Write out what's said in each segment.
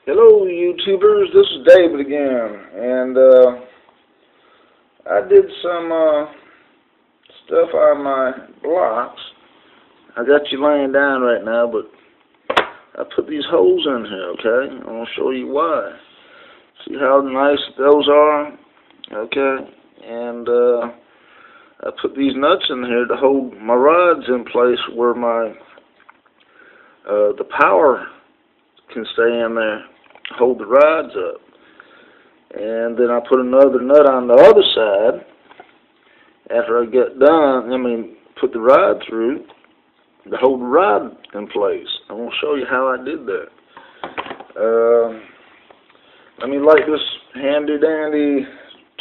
Hello, YouTubers. This is David again, and I did some stuff on my blocks. I got you laying down right now, but I put these holes in here. Okay, I'm gonna show you why. See how nice those are? Okay, and I put these nuts in here to hold my rods in place where my the power can stay in there, hold the rods up. And then I put another nut on the other side after I get done, put the rod through to hold the rod in place. I'm going to show you how I did that. Let me light this handy dandy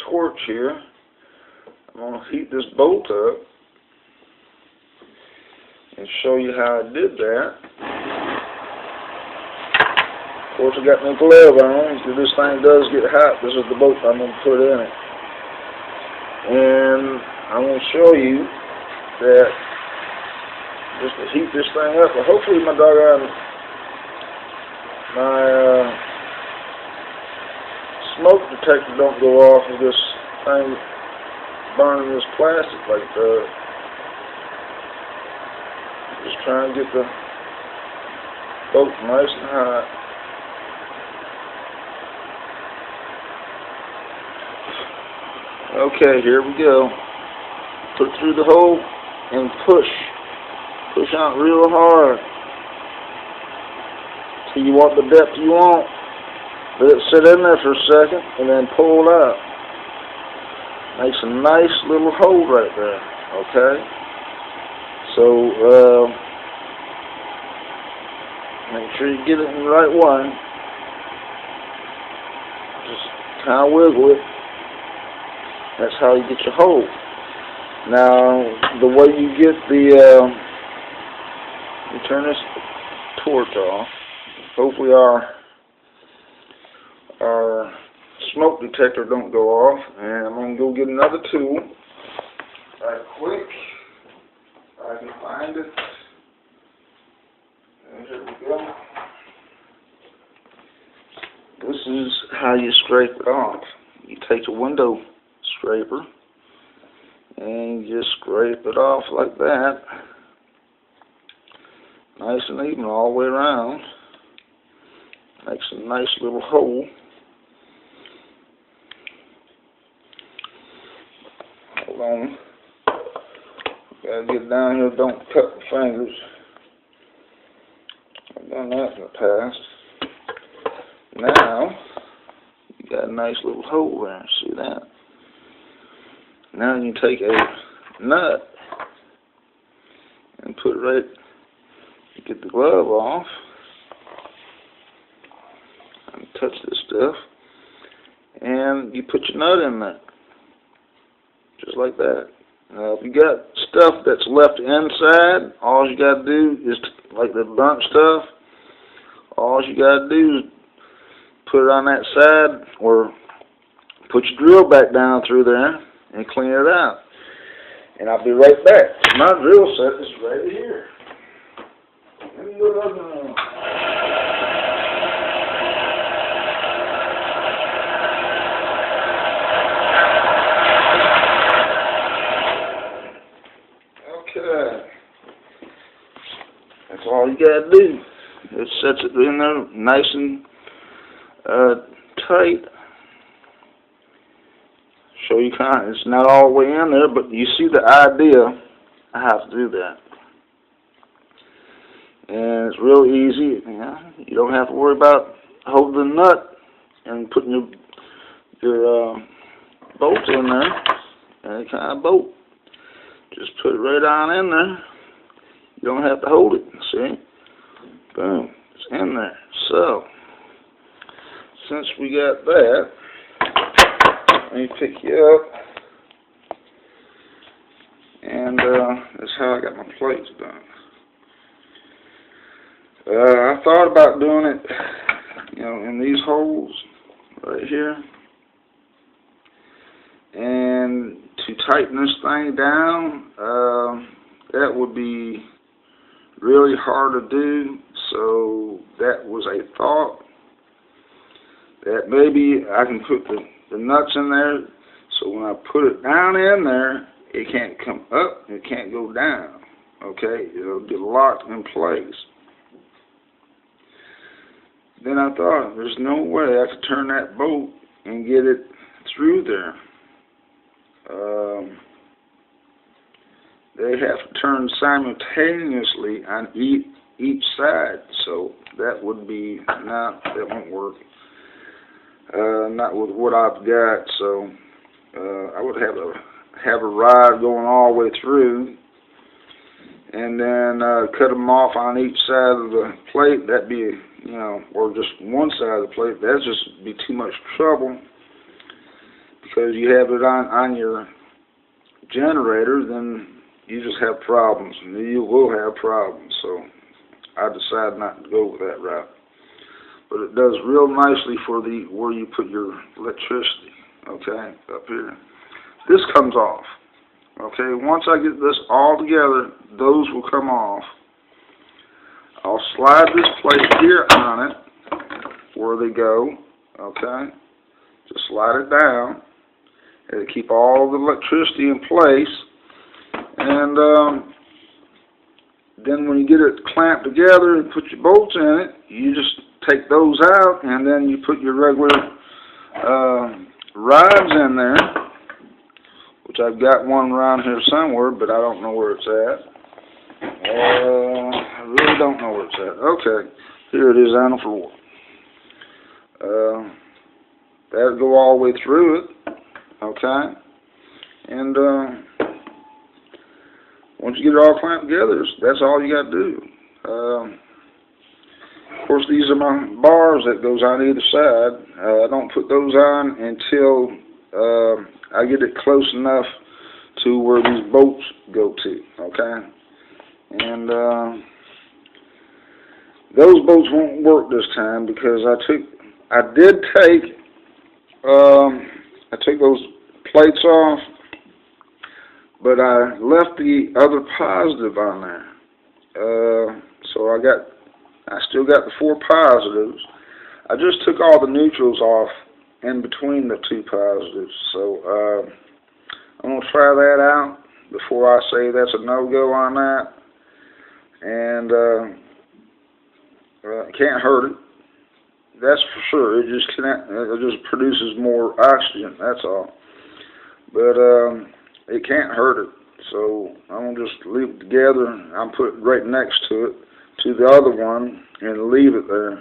torch here. I'm going to heat this bolt up and show you how I did that. Of course, I got my glove on, so this thing does get hot. This is the bolt I'm going to put in it. And I'm going to show you that just to heat this thing up, well, hopefully my smoke detector don't go off of this thing burning this plastic like that. Just trying to get the boat nice and hot. Okay, here we go. Put it through the hole and push. Push out real hard till you want the depth you want. Let it sit in there for a second and then pull it out. Makes a nice little hole right there. Okay? So, make sure you get it in the right one. Just kind of wiggle it. That's how you get your hole. Now, the way you get the, you turn this torch off. Hopefully our smoke detector don't go off. And I'm going to go get another tool right quick. If I can find it. And here we go. This is how you scrape it off. You take a window scraper and you just scrape it off like that, nice and even all the way around. Makes a nice little hole. Hold on, gotta get down here, don't cut the fingers. I've done that in the past. Now you got a nice little hole there, see that? Now you take a nut and put it right, get the glove off and touch this stuff, and you put your nut in there, just like that. Now if you got stuff that's left inside, all you got to do is, like the burnt stuff, all you got to do is put it on that side, or put your drill back down through there and clean it out. And I'll be right back. My drill set is right here. Let me go to the other room. Okay. That's all you gotta do. It sets it in there nice and tight. Show you it's not all the way in there, but you see the idea of how to do that. And it's real easy. You don't have to worry about holding the nut and putting your bolt in there. Any kind of bolt. Just put it right on in there. You don't have to hold it. See? Boom. It's in there. So, since we got that, let me pick you up, and that's how I got my plates done. I thought about doing it, in these holes right here, and to tighten this thing down, that would be really hard to do, so that was a thought. that maybe I can put the nuts in there, so when I put it down in there, it can't come up, it can't go down, okay? It'll be locked in place. Then I thought, there's no way I could turn that bolt and get it through there. They have to turn simultaneously on each side, so that would be that won't work. Not with what I've got, so I would have a rod going all the way through, and then cut them off on each side of the plate. That'd be, or just one side of the plate. That'd just be too much trouble, because you have it on your generator, then you just have problems. You will have problems. So I decided not to go with that route. But it does real nicely for where you put your electricity. Okay, up here. This comes off. Okay, once I get this all together, those will come off. I'll slide this plate here on it, where they go. Okay, just slide it down. It'll keep all the electricity in place. And then when you get it clamped together and put your bolts in it, you just take those out, and then you put your regular rods in there, which I've got one around here somewhere, but I don't know where it's at. I really don't know where it's at. Okay, here it is on the floor. That'll go all the way through it. Okay, and once you get it all clamped together, that's all you got to do. Of course, these are my bars that goes on either side. I don't put those on until I get it close enough to where these bolts go to. Okay, and those bolts won't work this time, because I took those plates off, but I left the other positive on there. So I still got the 4 positives. I just took all the neutrals off in between the 2 positives. So I'm going to try that out before I say that's a no-go on that. And it can't hurt it. That's for sure. It just produces more oxygen, that's all. But it can't hurt it. So I'm going to just leave it together. I'll put it right next to it, to the other one, and leave it there.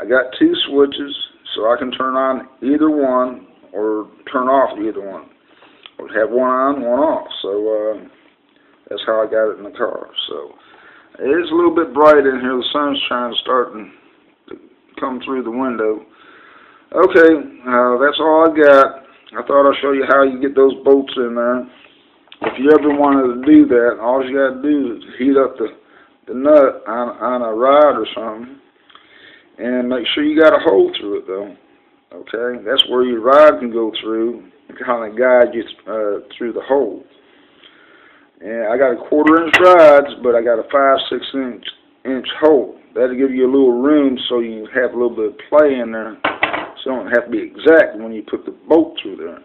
I got 2 switches, so I can turn on either one or turn off either one. Or have one on, one off. So that's how I got it in the car. So it's a little bit bright in here. The sun's trying to start to come through the window. Okay, that's all I got. I thought I'd show you how you get those bolts in there. If you ever wanted to do that, all you got to do is heat up the nut on a rod or something, and make sure you got a hole through it, though. Okay, that's where your rod can go through and kind of guide you through the hole. And I got a 1/4-inch rods, but I got a 5/6 inch hole. That'll give you a little room so you can have a little bit of play in there, so you don't have to be exact when you put the bolt through there.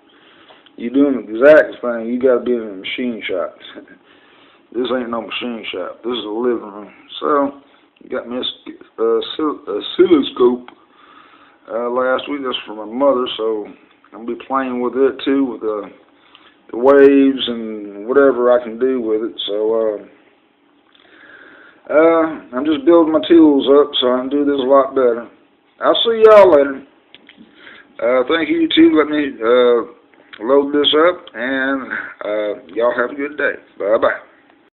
You doing the exact thing, you got to be in a machine shop. This ain't no machine shop. This is a living room. So, you got me a oscilloscope last week. That's for my mother, so I'm going to be playing with it too, with the waves and whatever I can do with it. So, I'm just building my tools up so I can do this a lot better. I'll see y'all later. Thank you, YouTube. Let me load this up, and y'all have a good day. Bye-bye.